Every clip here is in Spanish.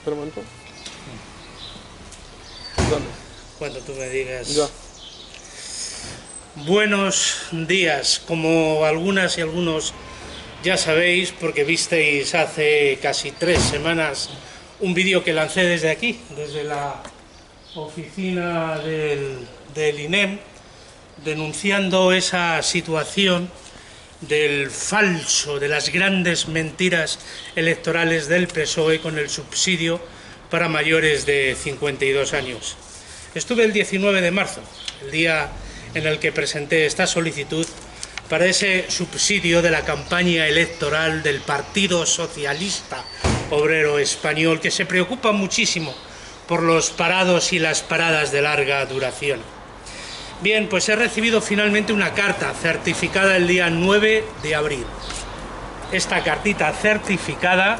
Espera un momento. Dale. Cuando tú me digas. Ya. Buenos días, como algunas y algunos ya sabéis, porque visteis hace casi 3 semanas un vídeo que lancé desde aquí, desde la oficina del INEM, denunciando esa situación del falso, de las grandes mentiras electorales del PSOE con el subsidio para mayores de 52 años. Estuve el 19 de marzo, el día en el que presenté esta solicitud para ese subsidio de la campaña electoral del Partido Socialista Obrero Español, que se preocupa muchísimo por los parados y las paradas de larga duración. Bien, pues he recibido finalmente una carta certificada el día 9 de abril. Esta cartita certificada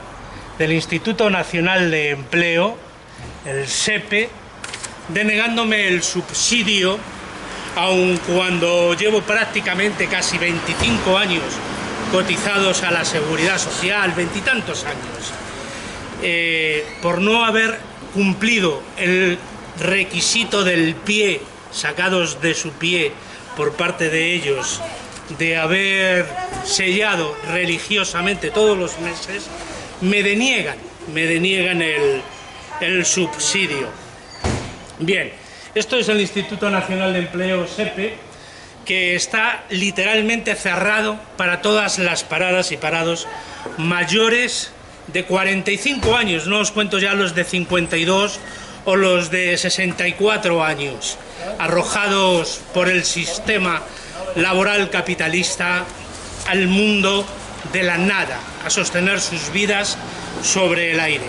del Instituto Nacional de Empleo, el SEPE, denegándome el subsidio, aun cuando llevo prácticamente casi 25 años cotizados a la Seguridad Social, 20 y tantos años, por no haber cumplido el requisito del pie, sacados de su pie por parte de ellos, de haber sellado religiosamente todos los meses, me deniegan el subsidio. Bien, esto es el Instituto Nacional de Empleo, SEPE, que está literalmente cerrado para todas las paradas y parados mayores de 45 años, no os cuento ya los de 52 o los de 64 años, arrojados por el sistema laboral capitalista al mundo de la nada, a sostener sus vidas sobre el aire.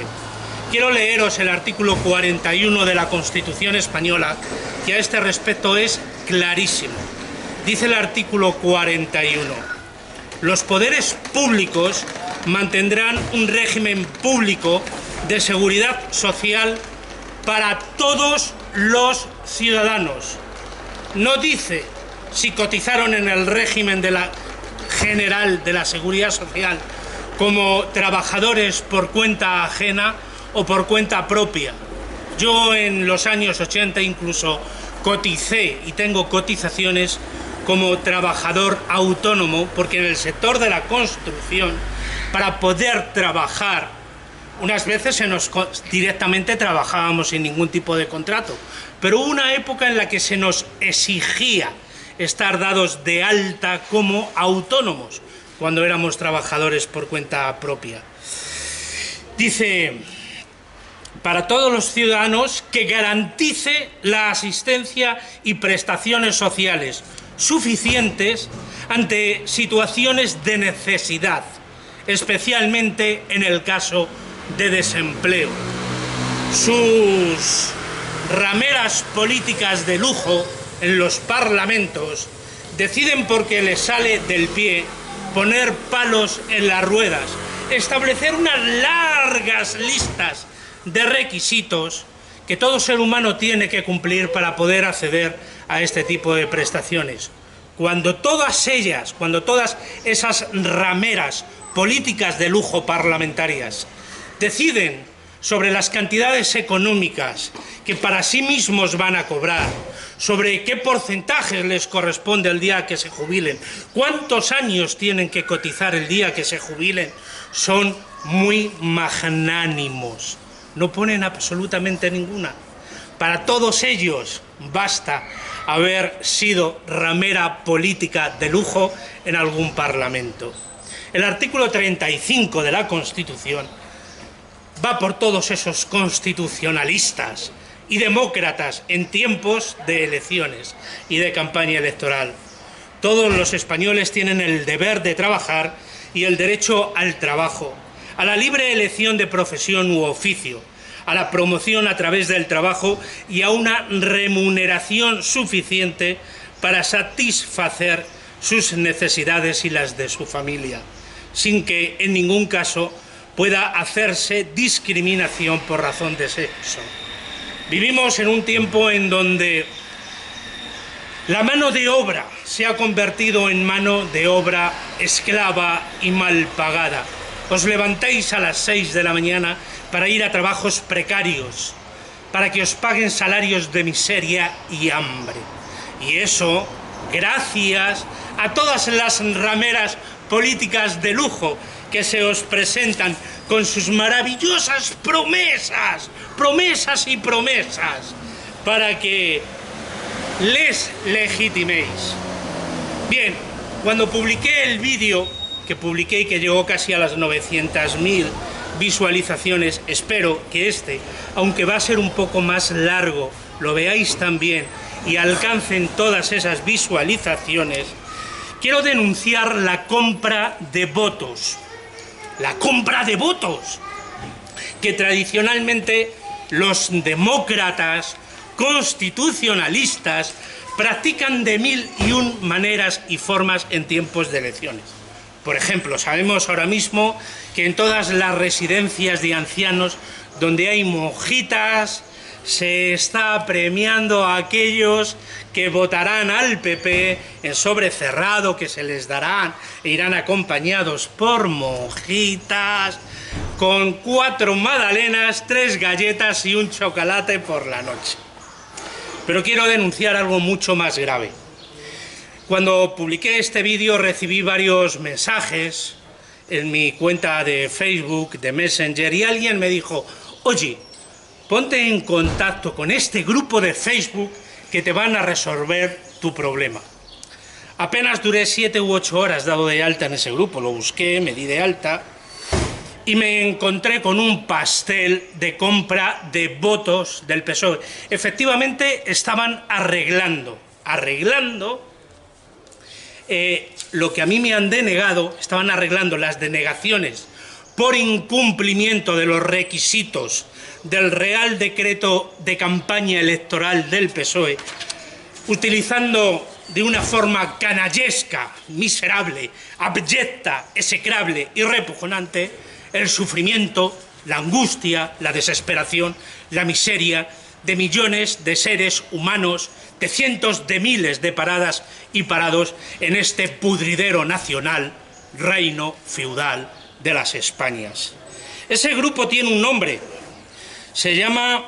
Quiero leeros el artículo 41 de la Constitución española, que a este respecto es clarísimo. Dice el artículo 41: los poderes públicos mantendrán un régimen público de seguridad social para todos los ciudadanos. No dice si cotizaron en el régimen general de la Seguridad Social como trabajadores por cuenta ajena o por cuenta propia. Yo en los años 80 incluso coticé y tengo cotizaciones como trabajador autónomo, porque en el sector de la construcción, para poder trabajar, unas veces directamente trabajábamos sin ningún tipo de contrato, pero hubo una época en la que se nos exigía estar dados de alta como autónomos, cuando éramos trabajadores por cuenta propia. Dice: para todos los ciudadanos, que garantice la asistencia y prestaciones sociales suficientes ante situaciones de necesidad, especialmente en el caso de desempleo. Sus rameras políticas de lujo en los parlamentos deciden, porque les sale del pie, poner palos en las ruedas, establecer unas largas listas de requisitos que todo ser humano tiene que cumplir para poder acceder a este tipo de prestaciones. Cuando todas esas rameras políticas de lujo parlamentarias deciden sobre las cantidades económicas que para sí mismos van a cobrar, sobre qué porcentajes les corresponde el día que se jubilen, cuántos años tienen que cotizar el día que se jubilen, son muy magnánimos. No ponen absolutamente ninguna. Para todos ellos basta haber sido ramera política de lujo en algún parlamento. El artículo 35 de la Constitución va por todos esos constitucionalistas y demócratas en tiempos de elecciones y de campaña electoral. Todos los españoles tienen el deber de trabajar y el derecho al trabajo, a la libre elección de profesión u oficio, a la promoción a través del trabajo y a una remuneración suficiente para satisfacer sus necesidades y las de su familia, sin que en ningún caso pueda hacerse discriminación por razón de sexo. Vivimos en un tiempo en donde la mano de obra se ha convertido en mano de obra esclava y mal pagada. os levantáis a las 6 de la mañana para ir a trabajos precarios, para que os paguen salarios de miseria y hambre. Y eso gracias a todas las rameras políticas de lujo que se os presentan con sus maravillosas promesas, para que les legitiméis. Bien, cuando publiqué el vídeo, que publiqué y que llegó casi a las 900.000 visualizaciones, espero que aunque va a ser un poco más largo, lo veáis también y alcancen todas esas visualizaciones. Quiero denunciar la compra de votos. La compra de votos que tradicionalmente los demócratas constitucionalistas practican de 1001 maneras y formas en tiempos de elecciones. Por ejemplo, sabemos ahora mismo que en todas las residencias de ancianos donde hay monjitas se está premiando a aquellos que votarán al PP en sobre cerrado, que se les darán e irán acompañados por monjitas con 4 magdalenas, 3 galletas y un chocolate por la noche. Pero quiero denunciar algo mucho más grave. Cuando publiqué este vídeo recibí varios mensajes en mi cuenta de Facebook, de Messenger, y alguien me dijo: oye, ponte en contacto con este grupo de Facebook que te van a resolver tu problema. Apenas duré 7 u 8 horas dado de alta en ese grupo, lo busqué, me di de alta y me encontré con un pastel de compra de votos del PSOE. Efectivamente estaban arreglando lo que a mí me han denegado, estaban arreglando las denegaciones por incumplimiento de los requisitos del Real Decreto de Campaña Electoral del PSOE, utilizando de una forma canallesca, miserable, abyecta, execrable y repugnante el sufrimiento, la angustia, la desesperación, la miseria de millones de seres humanos, de cientos de miles de paradas y parados en este pudridero nacional, reino feudal de las Españas. Ese grupo tiene un nombre, se llama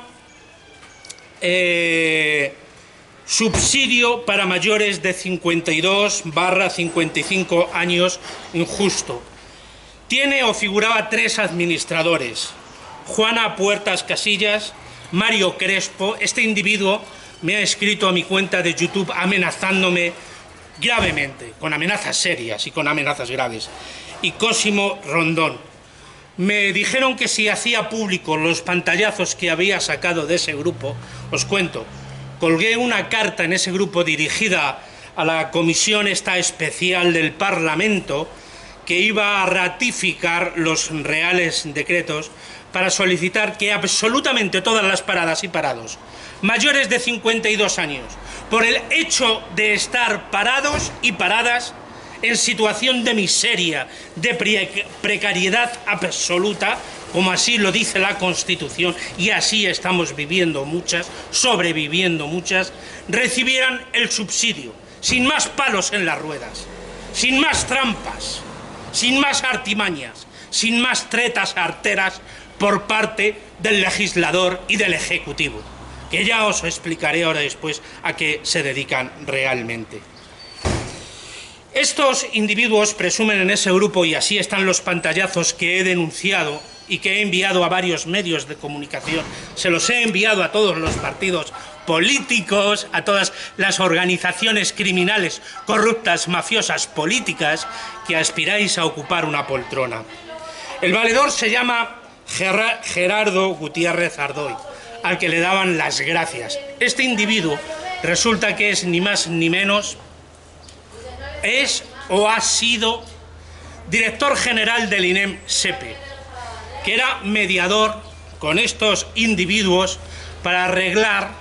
Subsidio para mayores de 52/55 años injusto. Tiene o figuraba 3 administradores: Juana Puertas Casillas, Mario Crespo. Este individuo me ha escrito a mi cuenta de YouTube amenazándome gravemente, con amenazas serias y con amenazas graves. Y Cosimo Rondón. Me dijeron que si hacía público los pantallazos que había sacado de ese grupo, os cuento, colgué una carta en ese grupo dirigida a la comisión especial del Parlamento que iba a ratificar los reales decretos para solicitar que absolutamente todas las paradas y parados mayores de 52 años, por el hecho de estar parados y paradas en situación de miseria, de precariedad absoluta, como así lo dice la Constitución, y así estamos viviendo muchas, sobreviviendo muchas, recibieran el subsidio, sin más palos en las ruedas, sin más trampas, sin más artimañas, sin más tretas arteras por parte del legislador y del Ejecutivo, que ya os explicaré ahora después a qué se dedican realmente. Estos individuos presumen en ese grupo, y así están los pantallazos que he denunciado y que he enviado a varios medios de comunicación, se los he enviado a todos los partidos políticos, a todas las organizaciones criminales, corruptas, mafiosas, políticas, que aspiráis a ocupar una poltrona. El valedor se llama Gerardo Gutiérrez Ardoy, al que le daban las gracias. Este individuo resulta que es ni más ni menos, es o ha sido director general del INEM-SEPE, que era mediador con estos individuos para arreglar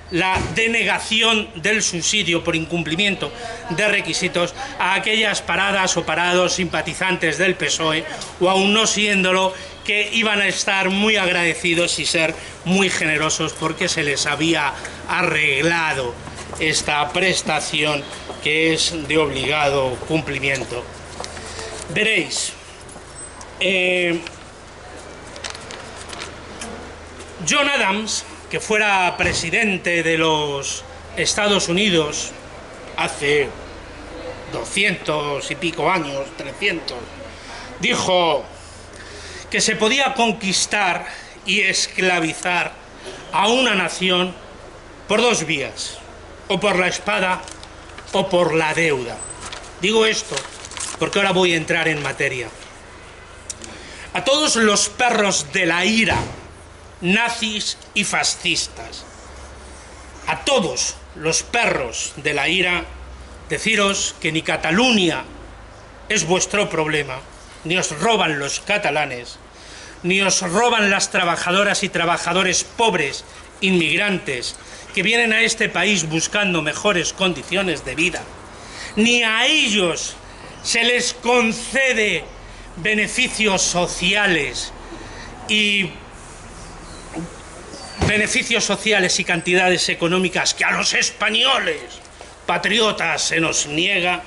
la denegación del subsidio por incumplimiento de requisitos a aquellas paradas o parados simpatizantes del PSOE, o aún no siéndolo, que iban a estar muy agradecidos y ser muy generosos porque se les había arreglado esta prestación que es de obligado cumplimiento. Veréis, John Adams, que fuera presidente de los Estados Unidos hace 200 y pico años, 300, dijo que se podía conquistar y esclavizar a una nación por dos vías, o por la espada o por la deuda. Digo esto porque ahora voy a entrar en materia. A todos los perros de la ira, nazis y fascistas, a todos los perros de la ira, deciros que ni Cataluña es vuestro problema, ni os roban los catalanes, ni os roban las trabajadoras y trabajadores pobres, inmigrantes, que vienen a este país buscando mejores condiciones de vida, ni a ellos se les concede beneficios sociales y cantidades económicas que a los españoles patriotas se nos niega,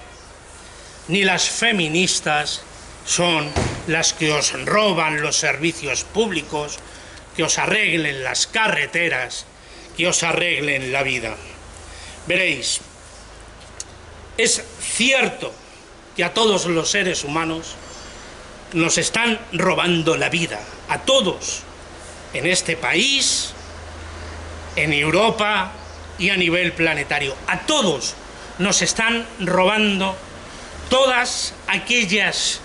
ni las feministas son las que os roban los servicios públicos, que os arreglen las carreteras, que os arreglen la vida. Veréis, es cierto que a todos los seres humanos nos están robando la vida, a todos, en este país, en Europa y a nivel planetario. A todos nos están robando todas aquellas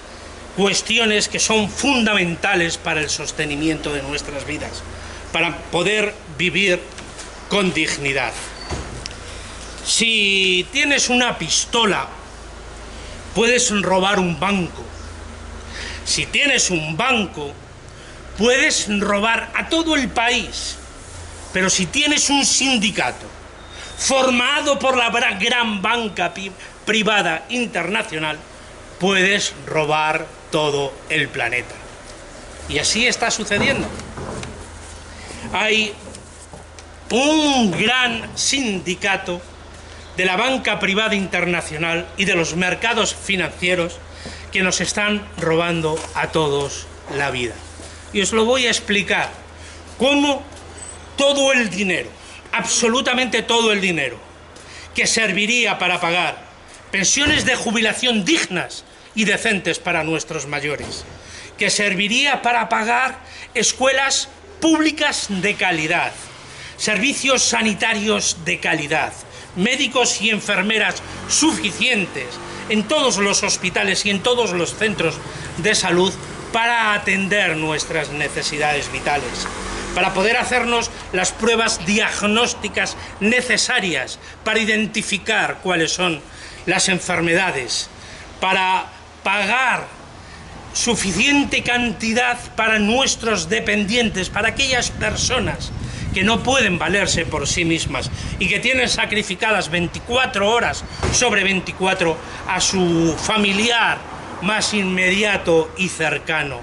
cuestiones que son fundamentales para el sostenimiento de nuestras vidas, para poder vivir con dignidad. Si tienes una pistola, puedes robar un banco. Si tienes un banco, puedes robar a todo el país. Pero si tienes un sindicato formado por la gran banca privada internacional, puedes robar todo el planeta. Y así está sucediendo. Hay un gran sindicato de la banca privada internacional y de los mercados financieros que nos están robando a todos la vida. Y os lo voy a explicar cómo todo el dinero, absolutamente todo el dinero, que serviría para pagar pensiones de jubilación dignas y decentes para nuestros mayores, que serviría para pagar escuelas públicas de calidad, servicios sanitarios de calidad, médicos y enfermeras suficientes en todos los hospitales y en todos los centros de salud para atender nuestras necesidades vitales, para poder hacernos las pruebas diagnósticas necesarias para identificar cuáles son las enfermedades, para pagar suficiente cantidad para nuestros dependientes, para aquellas personas que no pueden valerse por sí mismas y que tienen sacrificadas 24 horas sobre 24 a su familiar más inmediato y cercano,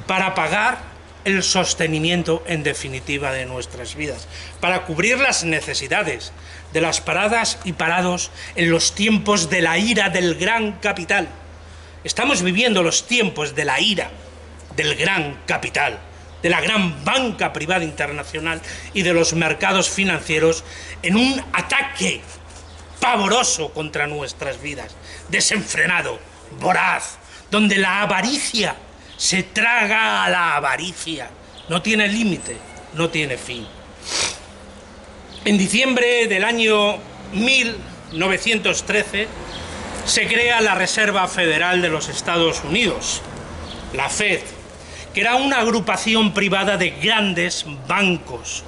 para pagar el sostenimiento en definitiva de nuestras vidas, para cubrir las necesidades de las paradas y parados en los tiempos de la ira del gran capital. Estamos viviendo los tiempos de la ira del gran capital, de la gran banca privada internacional y de los mercados financieros en un ataque pavoroso contra nuestras vidas, desenfrenado, voraz, donde la avaricia se traga a la avaricia, no tiene límite, no tiene fin. En diciembre del año 1913 se crea la Reserva Federal de los Estados Unidos, la Fed, que era una agrupación privada de grandes bancos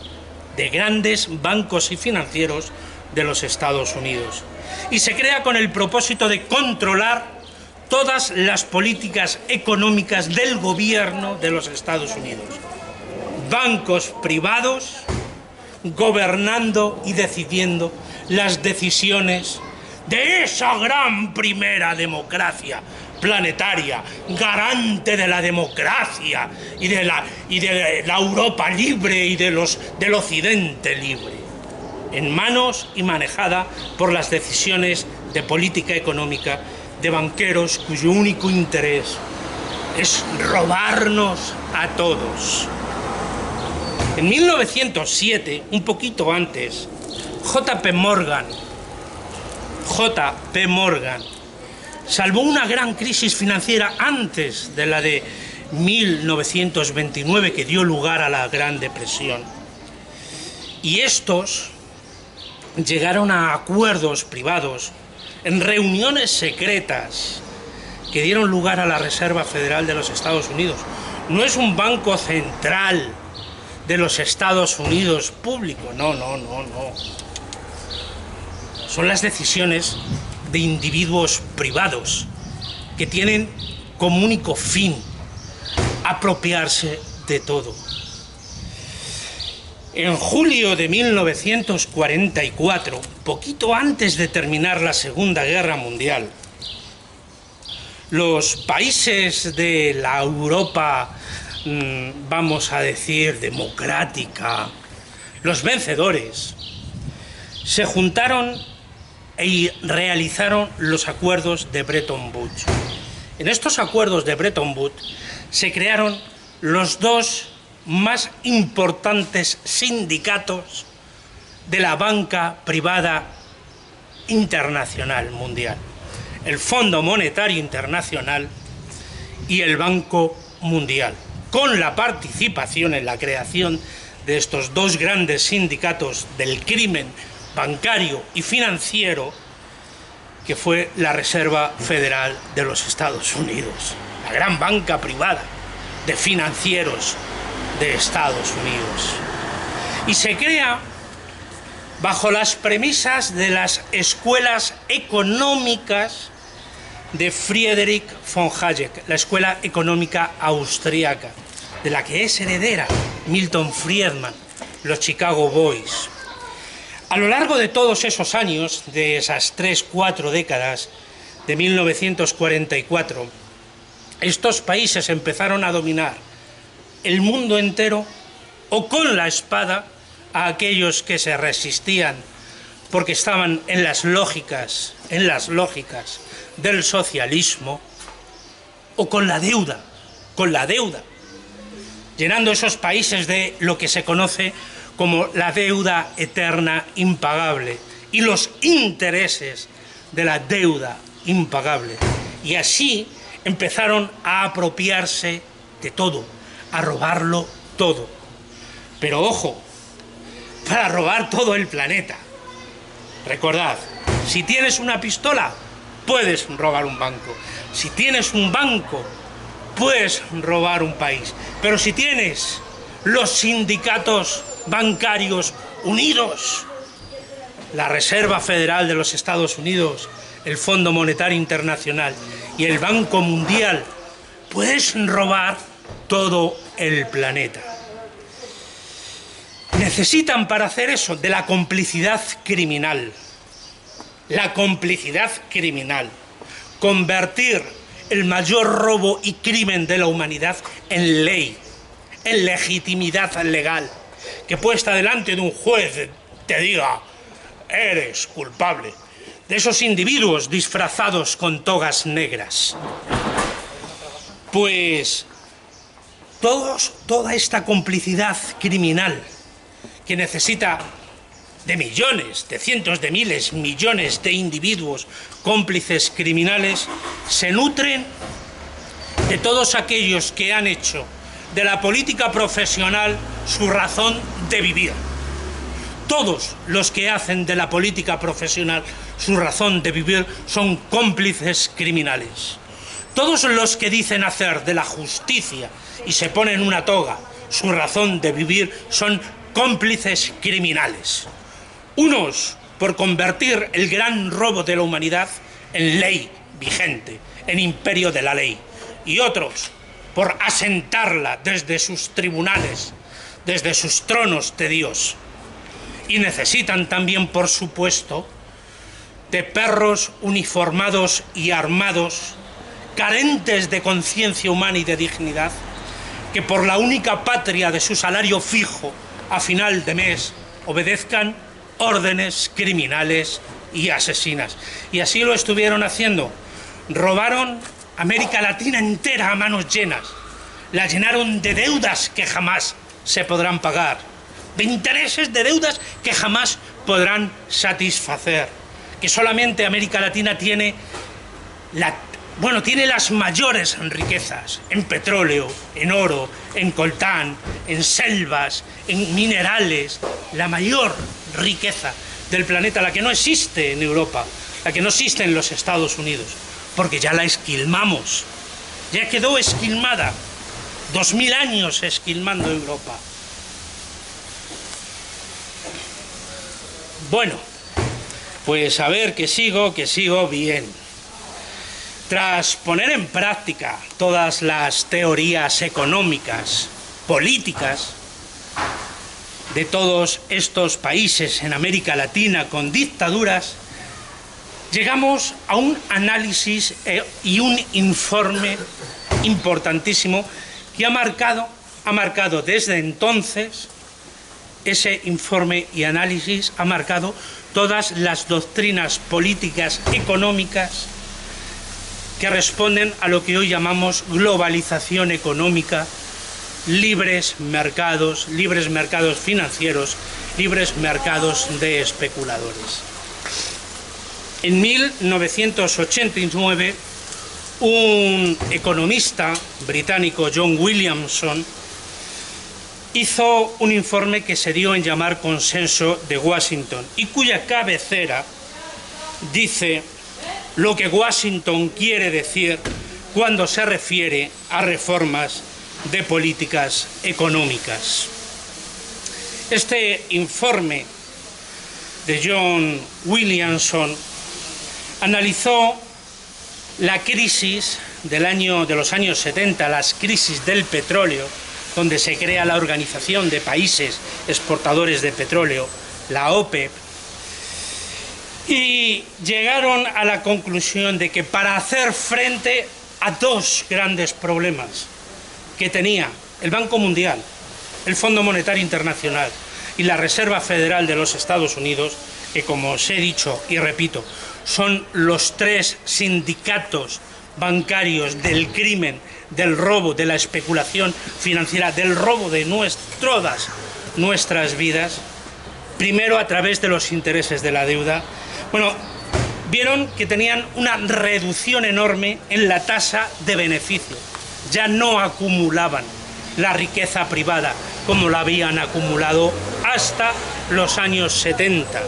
y financieros de los Estados Unidos. Y se crea con el propósito de controlar todas las políticas económicas del gobierno de los Estados Unidos. Bancos privados gobernando y decidiendo las decisiones de esa gran primera democracia planetaria, garante de la democracia y de la Europa libre y del Occidente libre, en manos y manejada por las decisiones de política económica de banqueros cuyo único interés es robarnos a todos. En 1907, un poquito antes, J.P. Morgan salvó una gran crisis financiera antes de la de 1929 que dio lugar a la Gran Depresión. Y estos llegaron a acuerdos privados en reuniones secretas que dieron lugar a la Reserva Federal de los Estados Unidos. No es un banco central de los Estados Unidos público, no. Son las decisiones de individuos privados que tienen como único fin apropiarse de todo. En julio de 1944, poquito antes de terminar la Segunda Guerra Mundial, los países de la Europa, vamos a decir, democrática, los vencedores, se juntaron y realizaron los acuerdos de Bretton Woods. En estos acuerdos de Bretton Woods se crearon los dos más importantes sindicatos de la banca privada internacional mundial: el Fondo Monetario Internacional y el Banco Mundial, con la participación en la creación de estos dos grandes sindicatos del crimen bancario y financiero, que fue la Reserva Federal de los Estados Unidos, la gran banca privada de financieros de Estados Unidos. Y se crea bajo las premisas de las escuelas económicas de Friedrich von Hayek, la escuela económica austríaca, de la que es heredera Milton Friedman, los Chicago Boys. A lo largo de todos esos años, de esas 3-4 décadas, de 1944, estos países empezaron a dominar el mundo entero, o con la espada, a aquellos que se resistían porque estaban en las lógicas del socialismo, o con la deuda, llenando esos países de lo que se conoce como la deuda eterna impagable y los intereses de la deuda impagable. Y así empezaron a apropiarse de todo, a robarlo todo. Pero ojo, para robar todo el planeta. Recordad, si tienes una pistola, puedes robar un banco. Si tienes un banco, puedes robar un país. Pero si tienes los sindicatos bancarios unidos, la Reserva Federal de los Estados Unidos, el Fondo Monetario Internacional y el Banco Mundial, puedes robar todo el planeta. Necesitan para hacer eso de la complicidad criminal. La complicidad criminal. Convertir el mayor robo y crimen de la humanidad en ley, en legitimidad legal. Que puesta delante de un juez te diga: eres culpable. De esos individuos disfrazados con togas negras. Pues toda esta complicidad criminal, que necesita de millones, de cientos de miles, millones de individuos cómplices criminales, se nutren de todos aquellos que han hecho de la política profesional su razón de vivir. Todos los que hacen de la política profesional su razón de vivir son cómplices criminales. Todos los que dicen hacer de la justicia y se ponen una toga su razón de vivir son cómplices criminales. Unos por convertir el gran robo de la humanidad en ley vigente, en imperio de la ley, y otros por asentarla desde sus tribunales, desde sus tronos de Dios. Y necesitan también, por supuesto, de perros uniformados y armados, carentes de conciencia humana y de dignidad, que por la única patria de su salario fijo a final de mes obedezcan órdenes criminales y asesinas. Y así lo estuvieron haciendo. Robaron América Latina entera a manos llenas. La llenaron de deudas que jamás se podrán pagar, de intereses de deudas que jamás podrán satisfacer, que solamente América Latina tiene las mayores riquezas en petróleo, en oro, en coltán, en selvas, en minerales, la mayor riqueza del planeta, la que no existe en Europa, la que no existe en los Estados Unidos, porque ya la esquilmamos, ya quedó esquilmada, 2000 años esquilmando Europa. Bueno, pues a ver, que sigo bien. Tras poner en práctica todas las teorías económicas, políticas, de todos estos países en América Latina con dictaduras, llegamos a un análisis y un informe importantísimo que ha marcado desde entonces. Ese informe y análisis ha marcado todas las doctrinas políticas económicas que responden a lo que hoy llamamos globalización económica, libres mercados financieros, libres mercados de especuladores. En 1989, un economista británico, John Williamson, hizo un informe que se dio en llamar Consenso de Washington y cuya cabecera dice lo que Washington quiere decir cuando se refiere a reformas de políticas económicas. Este informe de John Williamson analizó la crisis de los años 70, las crisis del petróleo, donde se crea la Organización de Países Exportadores de Petróleo, la OPEP, y llegaron a la conclusión de que para hacer frente a dos grandes problemas que tenía el Banco Mundial, el Fondo Monetario Internacional y la Reserva Federal de los Estados Unidos, que, como os he dicho y repito, son los tres sindicatos bancarios del crimen, del robo, de la especulación financiera, del robo de todas nuestras vidas, primero a través de los intereses de la deuda. Bueno, vieron que tenían una reducción enorme en la tasa de beneficio. Ya no acumulaban la riqueza privada como la habían acumulado hasta los años 70.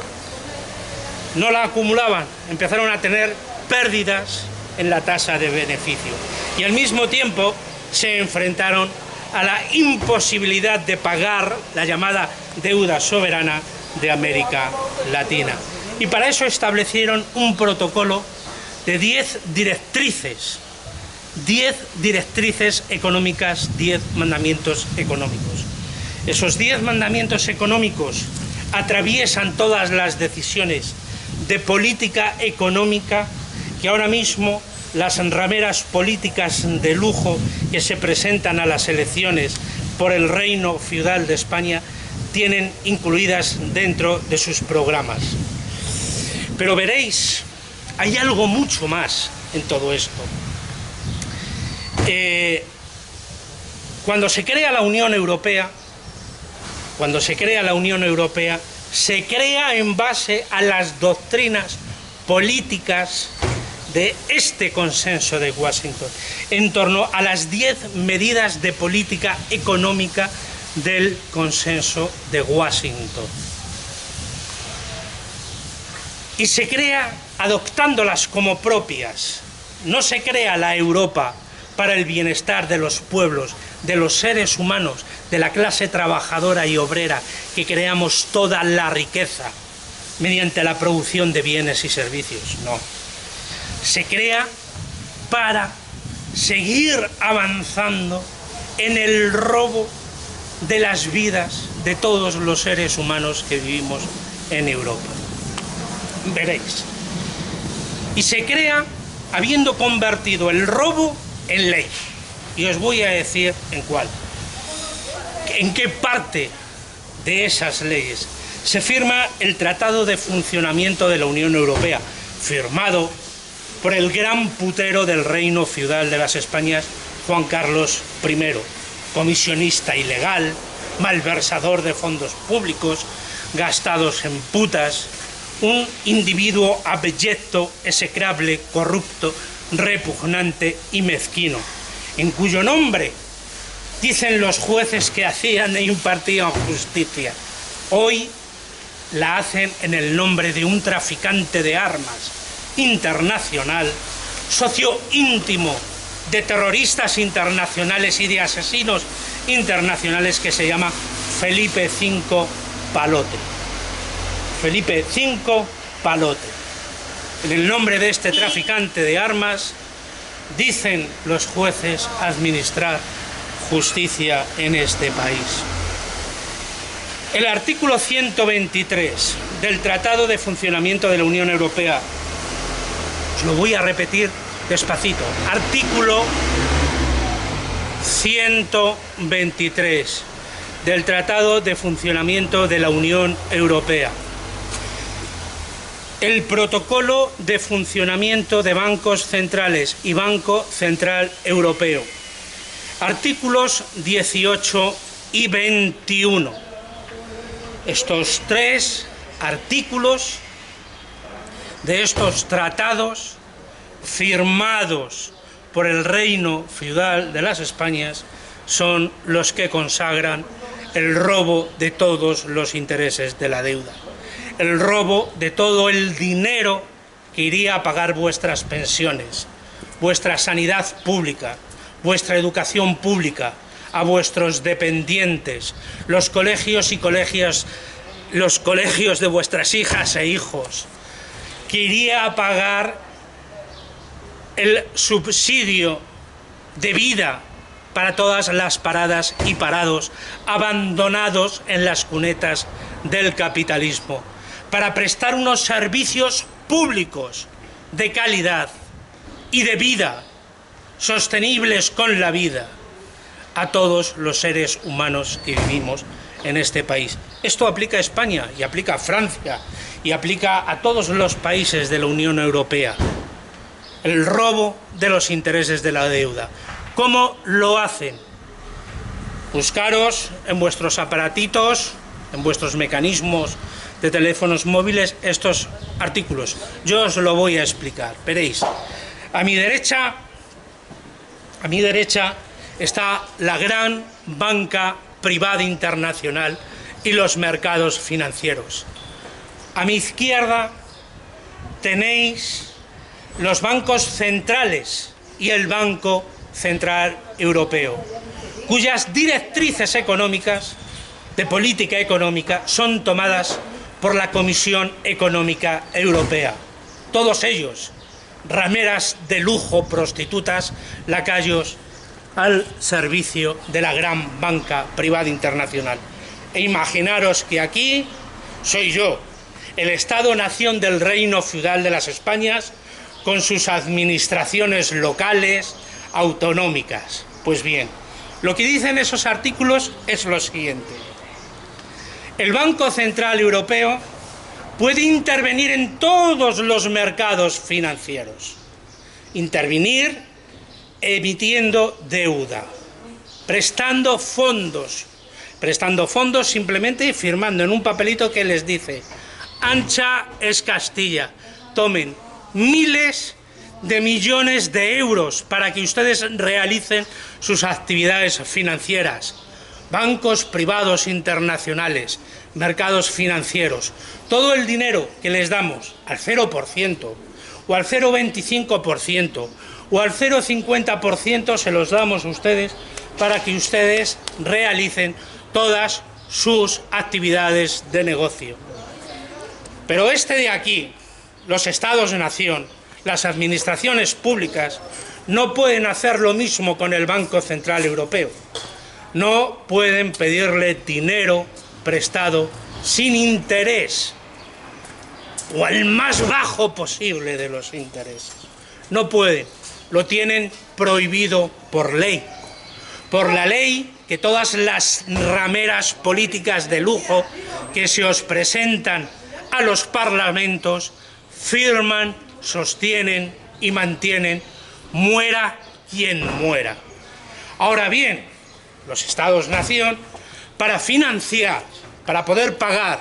No la acumulaban, empezaron a tener pérdidas en la tasa de beneficio y al mismo tiempo se enfrentaron a la imposibilidad de pagar la llamada deuda soberana de América Latina. Y para eso establecieron un protocolo de 10 directrices económicas, 10 mandamientos económicos. Esos 10 mandamientos económicos atraviesan todas las decisiones de política económica que ahora mismo las rameras políticas de lujo que se presentan a las elecciones por el reino feudal de España tienen incluidas dentro de sus programas. Pero veréis, hay algo mucho más en todo esto. Cuando se crea la Unión Europea, se crea en base a las doctrinas políticas de este Consenso de Washington, en torno a las 10 medidas de política económica del Consenso de Washington. Y se crea adoptándolas como propias. No se crea la Europa para el bienestar de los pueblos, de los seres humanos, de la clase trabajadora y obrera, que creamos toda la riqueza mediante la producción de bienes y servicios. No. Se crea para seguir avanzando en el robo de las vidas de todos los seres humanos que vivimos en Europa. Veréis. Y se crea habiendo convertido el robo en ley. Y os voy a decir en cuál. En qué parte de esas leyes se firma el Tratado de Funcionamiento de la Unión Europea, firmado por el gran putero del reino feudal de las Españas, Juan Carlos I, comisionista ilegal, malversador de fondos públicos gastados en putas, un individuo abyecto, execrable, corrupto, repugnante y mezquino, en cuyo nombre dicen los jueces que hacían e impartían justicia. Hoy la hacen en el nombre de un traficante de armas internacional, socio íntimo de terroristas internacionales y de asesinos internacionales, que se llama Felipe V Palote. Felipe V Palote. En el nombre de este traficante de armas dicen los jueces administrar justicia en este país. El artículo 123 del Tratado de Funcionamiento de la Unión Europea, os lo voy a repetir despacito, artículo 123 del Tratado de Funcionamiento de la Unión Europea. El protocolo de funcionamiento de bancos centrales y Banco Central Europeo. Artículos 18 y 21. Estos tres artículos de estos tratados firmados por el reino feudal de las Españas son los que consagran el robo de todos los intereses de la deuda, el robo de todo el dinero que iría a pagar vuestras pensiones, vuestra sanidad pública, vuestra educación pública, a vuestros dependientes, los colegios y colegias, los colegios de vuestras hijas e hijos, que iría a pagar el subsidio de vida para todas las paradas y parados abandonados en las cunetas del capitalismo, para prestar unos servicios públicos de calidad y de vida, sostenibles con la vida, a todos los seres humanos que vivimos en este país. Esto aplica a España y aplica a Francia y aplica a todos los países de la Unión Europea. El robo de los intereses de la deuda. ¿Cómo lo hacen? Buscaros en vuestros aparatitos, en vuestros mecanismos de teléfonos móviles estos artículos. Yo os lo voy a explicar. Veréis, a mi derecha está la gran banca privada internacional y los mercados financieros. A mi izquierda tenéis los bancos centrales y el Banco Central Europeo, cuyas directrices económicas, de política económica, son tomadas por la Comisión Económica Europea. Todos ellos, rameras de lujo, prostitutas, lacayos al servicio de la gran banca privada internacional. E imaginaros que aquí soy yo, el Estado-nación del reino feudal de las Españas, con sus administraciones locales, autonómicas. Pues bien, lo que dicen esos artículos es lo siguiente. El Banco Central Europeo puede intervenir en todos los mercados financieros. Intervenir emitiendo deuda, prestando fondos simplemente firmando en un papelito que les dice: ancha es Castilla, tomen miles de millones de euros para que ustedes realicen sus actividades financieras. Bancos privados internacionales, mercados financieros, todo el dinero que les damos al 0% o al 0,25% o al 0,50% se los damos a ustedes para que ustedes realicen todas sus actividades de negocio. Pero este de aquí, los estados de nación, las administraciones públicas, no pueden hacer lo mismo con el Banco Central Europeo. No pueden pedirle dinero prestado sin interés, o al más bajo posible de los intereses. No pueden, lo tienen prohibido por ley. Por la ley que todas las rameras políticas de lujo que se os presentan a los parlamentos firman, sostienen y mantienen, muera quien muera. Ahora bien, los Estados-nación, para financiar, para poder pagar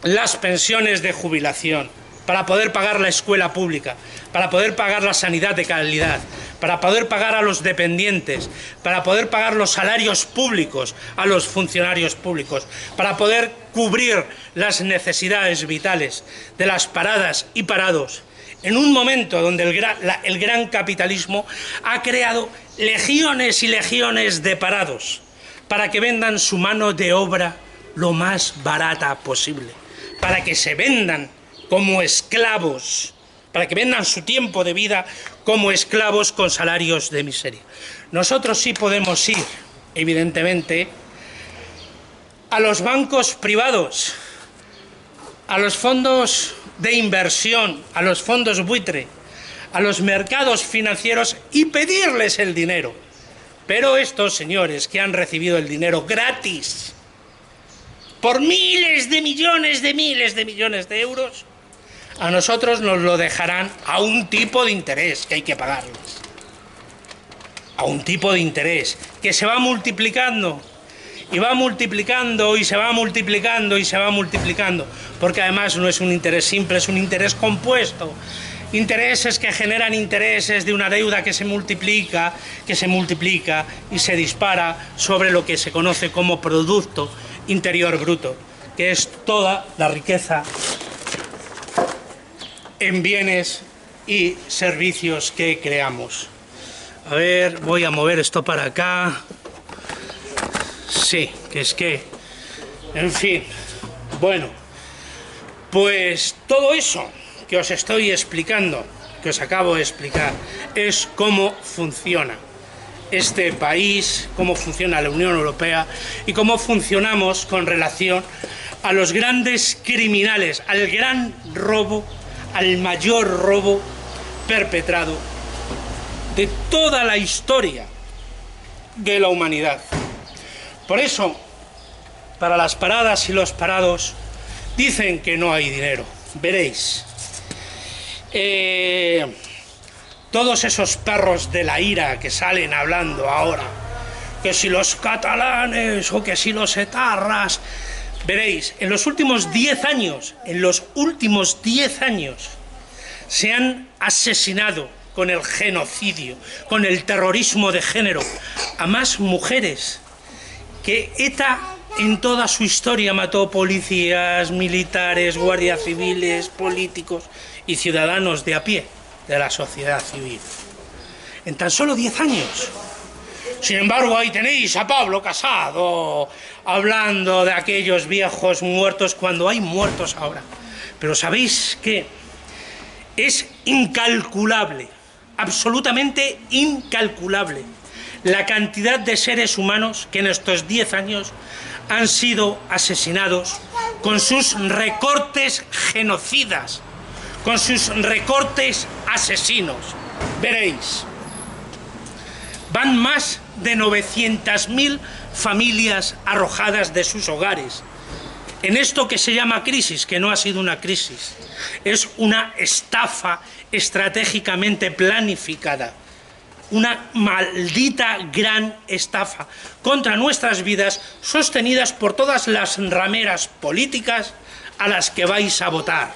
las pensiones de jubilación, para poder pagar la escuela pública, para poder pagar la sanidad de calidad, para poder pagar a los dependientes, para poder pagar los salarios públicos a los funcionarios públicos, para poder cubrir las necesidades vitales de las paradas y parados, en un momento donde el gran capitalismo ha creado legiones y legiones de parados para que vendan su mano de obra lo más barata posible, para que se vendan como esclavos, para que vendan su tiempo de vida como esclavos con salarios de miseria. Nosotros sí podemos ir, evidentemente, a los bancos privados, a los fondos de inversión, a los fondos buitre, a los mercados financieros y pedirles el dinero. Pero estos señores que han recibido el dinero gratis, por miles de millones de euros, a nosotros nos lo dejarán a un tipo de interés que hay que pagarles. A un tipo de interés que se va multiplicando, y va multiplicando, y se va multiplicando, y se va multiplicando, porque además no es un interés simple, es un interés compuesto. Intereses que generan intereses de una deuda que se multiplica y se dispara sobre lo que se conoce como Producto Interior Bruto, que es toda la riqueza en bienes y servicios que creamos. A ver, voy a mover esto para acá. Sí, que es que... En fin, bueno, pues todo eso que os estoy explicando, que os acabo de explicar, es cómo funciona este país, cómo funciona la Unión Europea y cómo funcionamos con relación a los grandes criminales, al gran robo, al mayor robo perpetrado de toda la historia de la humanidad. Por eso, para las paradas y los parados, dicen que no hay dinero. Veréis, todos esos perros de la ira que salen hablando ahora, que si los catalanes o que si los etarras, veréis, en los últimos 10 años, se han asesinado con el genocidio, con el terrorismo de género, a más mujeres que ETA en toda su historia mató. Policías, militares, guardias civiles, políticos y ciudadanos de a pie de la sociedad civil. En tan solo 10 años. Sin embargo, ahí tenéis a Pablo Casado hablando de aquellos viejos muertos cuando hay muertos ahora. Pero ¿sabéis qué? Es incalculable, absolutamente incalculable, la cantidad de seres humanos que en estos 10 años han sido asesinados con sus recortes genocidas, con sus recortes asesinos. Veréis, van más de 900.000 familias arrojadas de sus hogares en esto que se llama crisis, que no ha sido una crisis, es una estafa estratégicamente planificada, una maldita gran estafa contra nuestras vidas, sostenidas por todas las rameras políticas a las que vais a votar,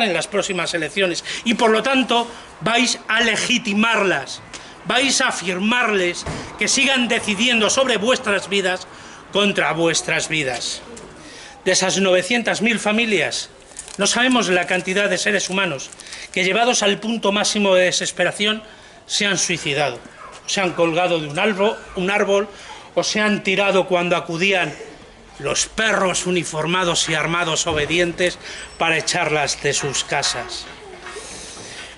en las próximas elecciones, y por lo tanto vais a legitimarlas, vais a afirmarles que sigan decidiendo sobre vuestras vidas contra vuestras vidas. De esas 900.000 familias, no sabemos la cantidad de seres humanos que, llevados al punto máximo de desesperación, se han suicidado, se han colgado de un árbol o se han tirado cuando acudían los perros uniformados y armados obedientes para echarlas de sus casas.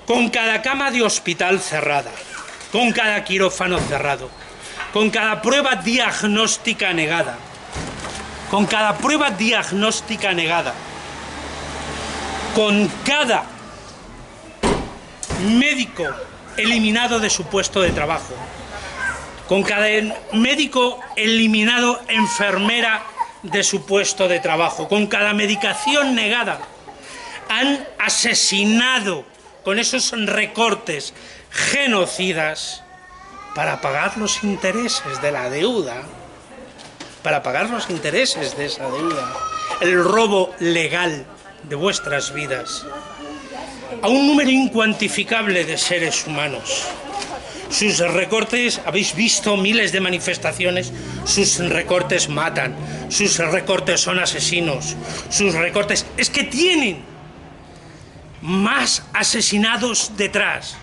Con cada cama de hospital cerrada, con cada quirófano cerrado, con cada prueba diagnóstica negada, con cada médico eliminado de su puesto de trabajo, con cada médico eliminado, enfermera de su puesto de trabajo, con cada medicación negada, han asesinado con esos recortes genocidas para pagar los intereses de la deuda, para pagar los intereses de esa deuda, el robo legal de vuestras vidas, a un número incuantificable de seres humanos. Sus recortes, habéis visto miles de manifestaciones, sus recortes matan, sus recortes son asesinos, sus recortes... Es que tienen más asesinados detrás,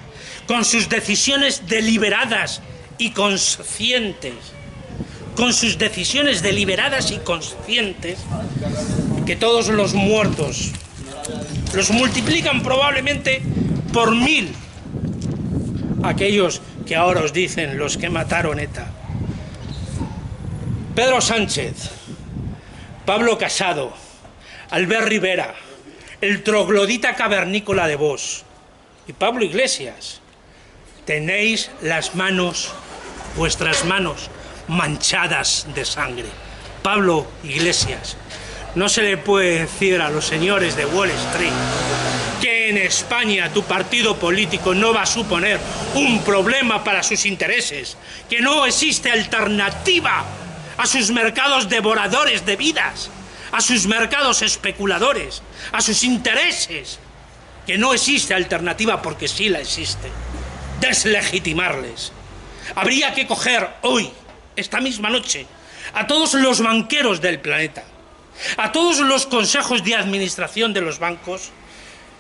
con sus decisiones deliberadas y conscientes, con sus decisiones deliberadas y conscientes, que todos los muertos. Los multiplican probablemente por 1000 aquellos que ahora os dicen los que mataron ETA. Pedro Sánchez, Pablo Casado, Albert Rivera, el troglodita cavernícola de Vox y Pablo Iglesias, tenéis las manos, vuestras manos, manchadas de sangre. Pablo Iglesias, no se le puede decir a los señores de Wall Street que en España tu partido político no va a suponer un problema para sus intereses, que no existe alternativa a sus mercados devoradores de vidas, a sus mercados especuladores, a sus intereses, que no existe alternativa porque sí la existe. Deslegitimarles. Habría que coger hoy, esta misma noche, a todos los banqueros del planeta, a todos los consejos de administración de los bancos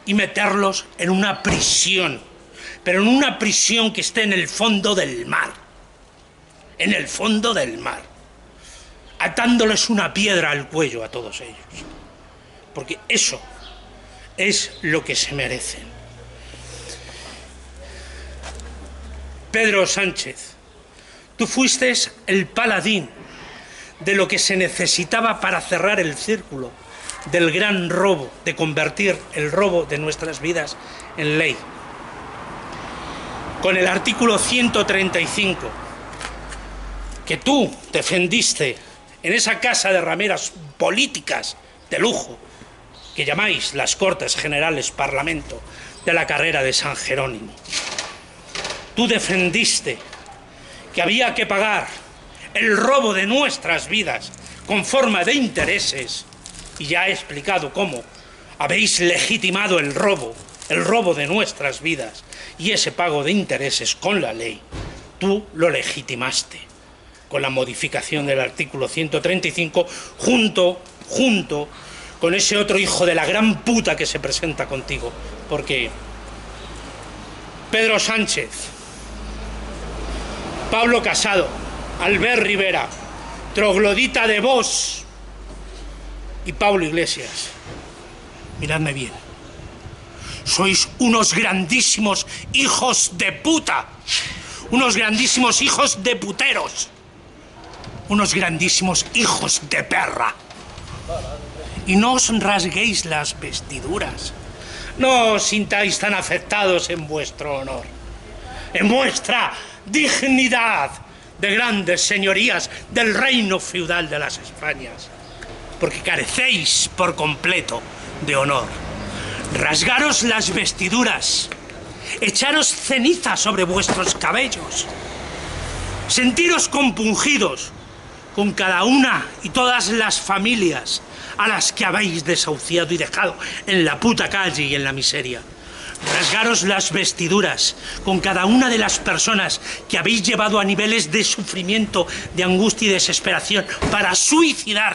y meterlos en una prisión, pero en una prisión que esté en el fondo del mar, en el fondo del mar, atándoles una piedra al cuello a todos ellos, porque eso es lo que se merecen. Pedro Sánchez, tú fuiste el paladín de lo que se necesitaba para cerrar el círculo del gran robo, de convertir el robo de nuestras vidas en ley. Con el artículo 135, que tú defendiste en esa casa de rameras políticas de lujo, que llamáis las Cortes Generales Parlamento de la carrera de San Jerónimo. Tú defendiste que había que pagar el robo de nuestras vidas con forma de intereses, y ya he explicado cómo habéis legitimado el robo de nuestras vidas y ese pago de intereses con la ley. Tú lo legitimaste con la modificación del artículo 135 junto con ese otro hijo de la gran puta que se presenta contigo, porque Pedro Sánchez, Pablo Casado, Albert Rivera, troglodita de Vox y Pablo Iglesias, miradme bien, sois unos grandísimos hijos de puta, unos grandísimos hijos de puteros, unos grandísimos hijos de perra. Y no os rasguéis las vestiduras, no os sintáis tan afectados en vuestro honor, en vuestra dignidad de grandes señorías del reino feudal de las Españas, porque carecéis por completo de honor. Rasgaros las vestiduras, echaros ceniza sobre vuestros cabellos, sentiros compungidos con cada una y todas las familias a las que habéis desahuciado y dejado en la puta calle y en la miseria. Rasgaros las vestiduras con cada una de las personas que habéis llevado a niveles de sufrimiento, de angustia y desesperación para suicidar